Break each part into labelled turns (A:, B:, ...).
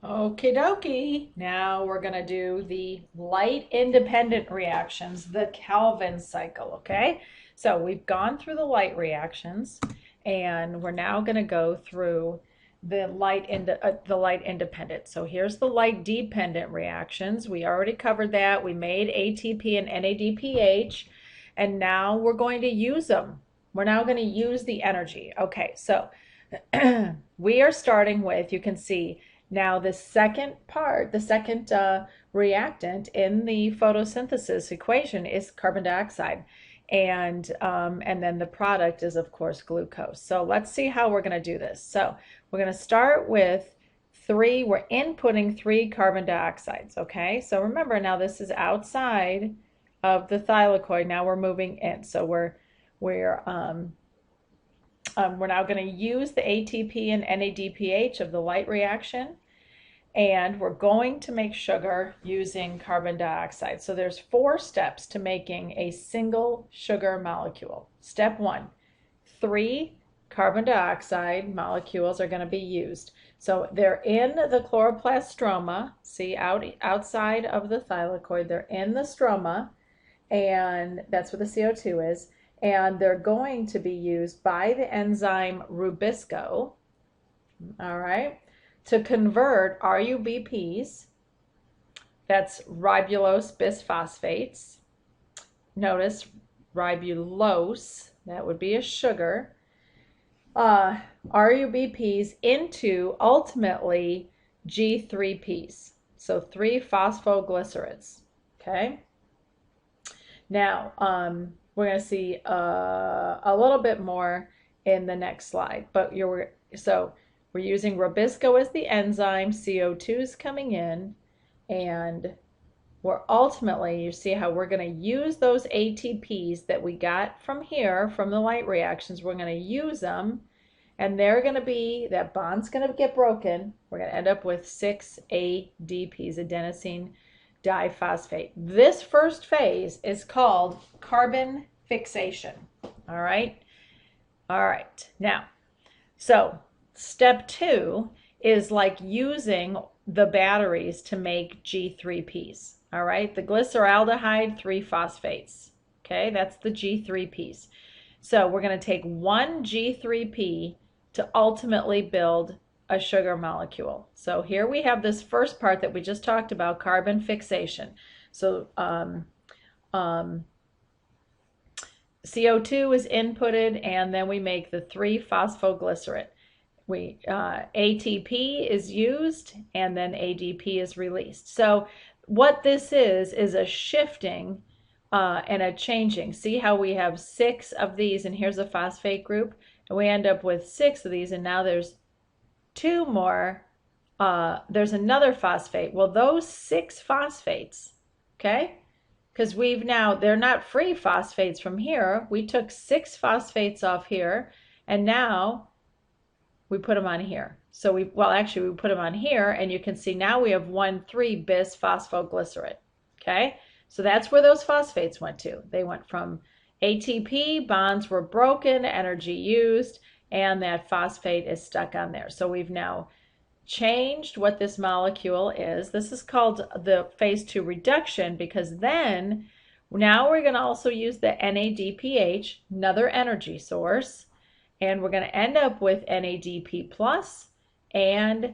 A: Okie dokie. Now we're going to do the light independent reactions, the Calvin cycle, okay? So we've gone through the light reactions and we're now going to go through the light independent. So here's the light dependent reactions. We already covered that. We made ATP and NADPH and now we're going to use them. We're now going to use the energy. Okay, so we are starting with, you can see, now the second part, the second reactant in the photosynthesis equation is carbon dioxide. And then the product is, of course, glucose. So let's see how we're going to do this. So we're going to start with we're inputting 3 carbon dioxides, okay? So remember, now this is outside of the thylakoid. Now we're moving in. So we're now going to use the ATP and NADPH of the light reaction, and we're going to make sugar using carbon dioxide. So there's 4 steps to making a single sugar molecule. Step 1, 3 carbon dioxide molecules are going to be used. So they're in the chloroplast see, outside of the thylakoid, they're in the stroma, and that's where the CO2 is. And they're going to be used by the enzyme Rubisco, all right, to convert RUBPs, that's ribulose bisphosphates. Notice ribulose, that would be a sugar, RUBPs into ultimately G3Ps, so 3 phosphoglycerides, okay? Now, we're going to see a little bit more in the next slide, but so we're using Rubisco as the enzyme, CO2 is coming in, and we're ultimately, you see how we're going to use those ATPs that we got from here, from the light reactions, we're going to use them, and they're going to be, that bond's going to get broken, we're going to end up with 6 ADPs, adenosine diphosphate. This first phase is called carbon fixation. All right. All right. Now, so step 2 is like using the batteries to make G3Ps. All right. The glyceraldehyde 3 phosphates. Okay. That's the G3Ps. So we're going to take 1 G3P to ultimately build a sugar molecule. So here we have this first part that we just talked about, carbon fixation. So CO2 is inputted, and then we make the 3 phosphoglycerate. ATP is used, and then ADP is released. So what this is a shifting and a changing. See how we have 6 of these, and here's a phosphate group, and we end up with 6 of these, and now there's 2 more, there's another phosphate. Well, those 6 phosphates, okay, because they're not free phosphates from here. We took 6 phosphates off here, and now we put them on here. So we put them on here, and you can see now we have 1,3 bisphosphoglycerate, okay? So that's where those phosphates went to. They went from ATP, bonds were broken, energy used, and that phosphate is stuck on there. So we've now changed what this molecule is. This is called the phase 2 reduction, because then now we're going to also use the NADPH, another energy source, and we're going to end up with NADP plus and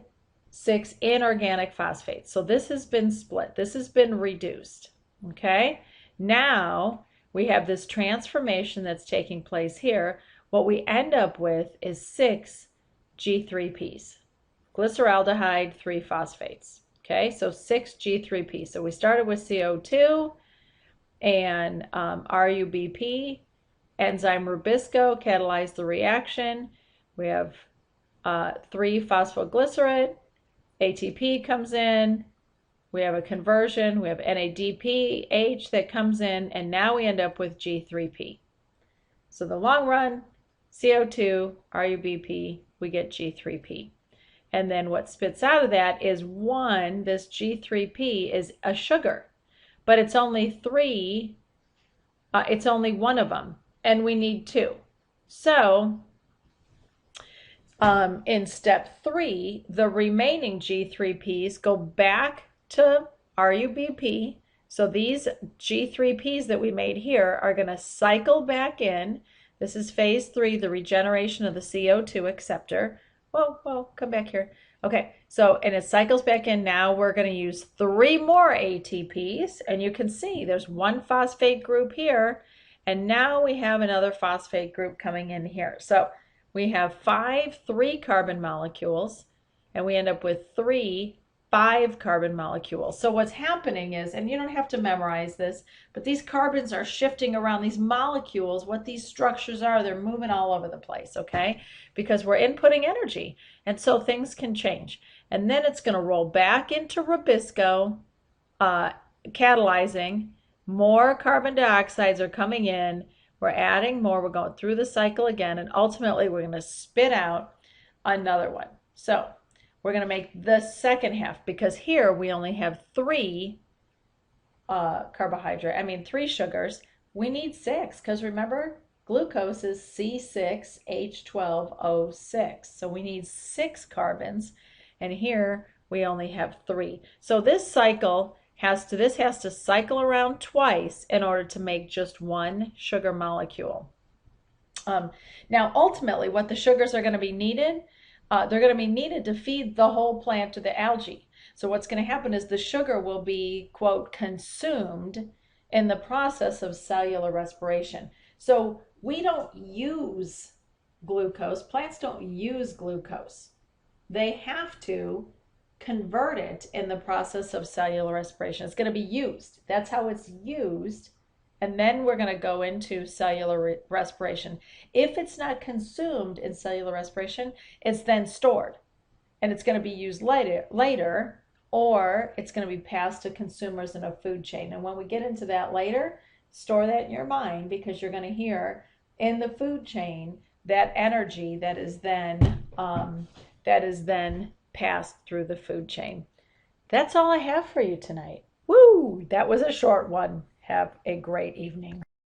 A: 6 inorganic phosphates. So this has been split. This has been reduced. Okay? Now we have this transformation that's taking place here. What we end up with is 6 G3Ps, glyceraldehyde 3 phosphates. Okay, so 6 G3Ps. So we started with CO2 and RUBP, enzyme Rubisco catalyzed the reaction. We have 3 phosphoglycerate, ATP comes in, we have a conversion, we have NADPH that comes in, and now we end up with G3P. So the long run, CO2, RUBP, we get G3P. And then what spits out of that is this G3P is a sugar, but it's only 3, it's only one of them, and we need 2. So In step 3, the remaining G3Ps go back to RUBP. So these G3Ps that we made here are going to cycle back in. This is phase 3, the regeneration of the CO2 acceptor. Whoa, come back here. Okay, so, and it cycles back in. Now we're going to use 3 more ATPs, and you can see there's one phosphate group here, and now we have another phosphate group coming in here. So we have 5 3-carbon molecules, and we end up with 3 5-carbon molecules. So what's happening is, and you don't have to memorize this, but these carbons are shifting around these molecules. What these structures are, they're moving all over the place, okay? Because we're inputting energy, and so things can change. And then it's going to roll back into Rubisco, catalyzing. More carbon dioxides are coming in. We're adding more. We're going through the cycle again, and ultimately we're going to spit out another one. So we're going to make the second half, because here we only have 3 3 sugars. We need 6, because remember, glucose is C6H12O6. So we need 6 carbons, and here we only have 3. So this cycle has to cycle around twice in order to make just 1 sugar molecule. Now, ultimately, what the sugars are going to be needed, they're going to be needed to feed the whole plant or the algae. So what's going to happen is the sugar will be, quote, consumed in the process of cellular respiration. So we don't use glucose. Plants don't use glucose. They have to convert it in the process of cellular respiration. It's going to be used. That's how it's used. And then we're going to go into cellular respiration. If it's not consumed in cellular respiration, it's then stored. And it's going to be used later, or it's going to be passed to consumers in a food chain. And when we get into that later, store that in your mind, because you're going to hear in the food chain that energy that is then passed through the food chain. That's all I have for you tonight. Woo! That was a short one. Have a great evening.